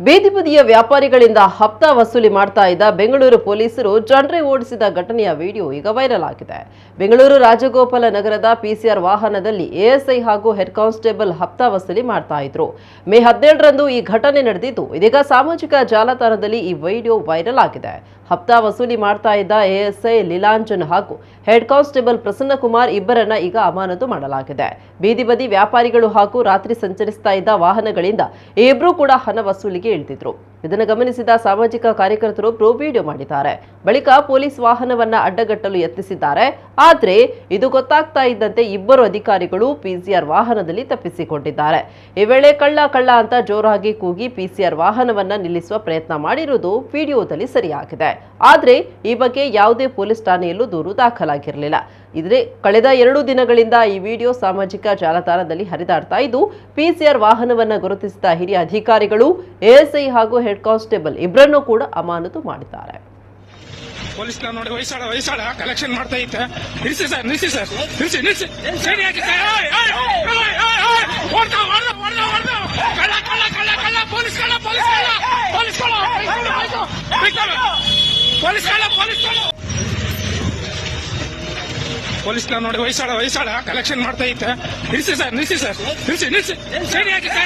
ಬೀದಿ ಬದಿಯ ವ್ಯಾಪಾರಿಗಳಿಂದ ಹಪ್ತಾ ವಸೂಲಿ ಮಾಡ್ತಾ ಇದ್ದ ಬೆಂಗಳೂರು ಪೊಲೀಸರು ಜಂಡ್ರೆ ಓಡಿಸಿದ ಘಟನೆಯ ವಿಡಿಯೋ ಈಗ ವೈರಲ್ ಆಗಿದೆ. ಬೆಂಗಳೂರು ರಾಜಗೋಪಾಲ ನಗರದ ಪಿಸಿಆರ್ ವಾಹನದಲ್ಲಿ ಎಎಸ್ಐ ಹಾಗೂ ಹೆಡ್ ಕಾನ್ಸ್ಟೇಬಲ್ ಹಪ್ತಾ ವಸೂಲಿ ಮಾಡ್ತಾ ಇದ್ರು. ಮೇ 17ರಂದು ಈ ಘಟನೆ ನಡೆದಿದ್ದು, ಇದೀಗ ಸಾಮಾಜಿಕ ಜಾಲತಾಣದಲ್ಲಿ ಈ ವಿಡಿಯೋ ವೈರಲ್ ಆಗಿದೆ. ಹಪ್ತಾ ವಸೂಲಿ ಮಾಡ್ತಾ ಇದ್ದ ಎಎಸ್ಐ ಲೀಲಾಂಜನ್ ಹಾಗೂ ಹೆಡ್ ಕಾನ್ಸ್ಟೇಬಲ್ ಪ್ರಸನ್ನಕುಮಾರ್ ಇಬ್ಬರನ್ನ ಈಗ ಅಮಾನತು ಮಾಡಲಾಗಿದೆ. ಬೀದಿ ಬದಿ ವ್ಯಾಪಾರಿಗಳು ಹಾಗೂ ರಾತ್ರಿ ಸಂಚರಿಸ್ತಾ ಇದ್ದ ವಾಹನಗಳಿಂದ ಇಬ್ಬರು ಕೂಡ ಹಣ ವಸೂಲಿಗೆ ಇಳಿದಿದ್ರು. ಇದನ್ನು ಗಮನಿಸಿದ ಸಾಮಾಜಿಕ ಕಾರ್ಯಕರ್ತರು ಪ್ರೋ ವಿಡಿಯೋ ಮಾಡಿದ್ದಾರೆ. ಬಳಿಕ ಪೊಲೀಸ್ ವಾಹನವನ್ನ ಅಡ್ಡಗಟ್ಟಲು ಯತ್ನಿಸಿದ್ದಾರೆ. ಆದ್ರೆ ಇದು ಗೊತ್ತಾಗ್ತಾ ಇದ್ದಂತೆ ಇಬ್ಬರು ಅಧಿಕಾರಿಗಳು ಪಿಸಿಆರ್ ವಾಹನದಲ್ಲಿ ತಪ್ಪಿಸಿಕೊಂಡಿದ್ದಾರೆ. ಈ ವೇಳೆ ಕಳ್ಳ ಕಳ್ಳ ಅಂತ ಜೋರಾಗಿ ಕೂಗಿ ಪಿಸಿಆರ್ ವಾಹನವನ್ನ ನಿಲ್ಲಿಸುವ ಪ್ರಯತ್ನ ಮಾಡಿರುವುದು ವಿಡಿಯೋದಲ್ಲಿ ಸರಿಯಾಗಿದೆ. ಆದ್ರೆ ಈ ಬಗ್ಗೆ ಯಾವುದೇ ಪೊಲೀಸ್ ಠಾಣೆಯಲ್ಲೂ ದೂರು ದಾಖಲಾಗಿರಲಿಲ್ಲ. ಇದ್ರೆ ಕಳೆದ 2 ದಿನಗಳಿಂದ ಈ ವಿಡಿಯೋ ಸಾಮಾಜಿಕ ಜಾಲತಾಣದಲ್ಲಿ ಹರಿದಾಡ್ತಾ ಇದ್ದು, ಪಿಸಿಆರ್ ವಾಹನವನ್ನ ಗುರುತಿಸಿದ ಹಿರಿಯ ಅಧಿಕಾರಿಗಳು ಎಎಸ್ಐ ಹಾಗೂ ಹೆಡ್ ಕಾನ್ಸ್ಟೇಬಲ್ ಇಬ್ಬರನ್ನೂ ಕೂಡ ಅಮಾನತು ಮಾಡಿದ್ದಾರೆ. ಪೊಲೀಸ್ ನೋಡಿ ವಯಸ್ಸಾಳ ಕಲೆಕ್ಷನ್ ಮಾಡ್ತಾ ಇತ್ತೆ. ನಿಲ್ಸಿ ಸರ್, ನಿಲ್ಸಿ ಸರ್, ನಿಲ್ಸಿ ನಿಲ್ಸಿ ಸರಿ ಹಾಕಿ ಸರ್. ಕಳ್ಳ ಕಳ್ಳ ಕಳ್ಳ ಕಳ್ಳ ಪೊಲೀಸ್ ಕಳ್ಳ ಪೊಲೀಸ್ ಕಳ್ಳ ಪೊಲೀಸ್ ಕಳ್ಳ ಪೊಲೀಸ್ ಕಳ್ಳ ಪೊಲೀಸ್ ಕಳ್ಳ ಪೊಲೀಸ್ ನೋಡಿ ವಯಸ್ಸಾಳ ಕಲೆಕ್ಷನ್ ಮಾಡ್ತಾ ಇತ್ತೆ. ನಿಲ್ಸಿ ಸರ್, ನಿಲ್ಸಿ ಸರ್, ನಿಲ್ಸಿ ನಿಲ್ಸಿ ಸರಿ ಹಾಕಿ ಸರ್.